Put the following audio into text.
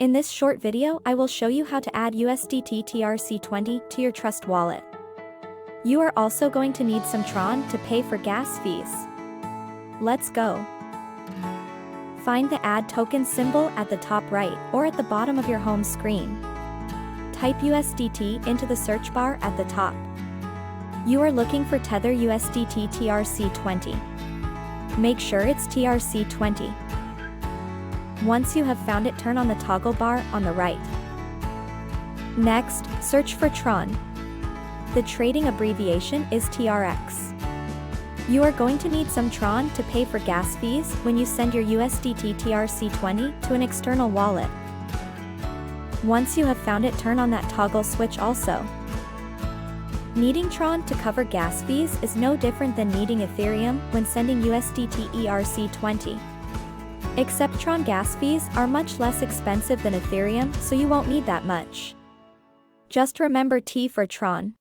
In this short video, I will show you how to add USDT TRC20 to your Trust wallet. You are also going to need some TRON to pay for gas fees. Let's go. Find the Add Token symbol at the top right or at the bottom of your home screen. Type USDT into the search bar at the top. You are looking for Tether USDT TRC20. Make sure it's TRC20. Once you have found it, turn on the toggle bar on the right. Next, search for TRON. The trading abbreviation is TRX. You are going to need some TRON to pay for gas fees when you send your USDT TRC20 to an external wallet. Once you have found it, turn on that toggle switch also. Needing TRON to cover gas fees is no different than needing Ethereum when sending USDT ERC20. Except TRON gas fees are much less expensive than Ethereum, so you won't need that much. Just remember T for TRON.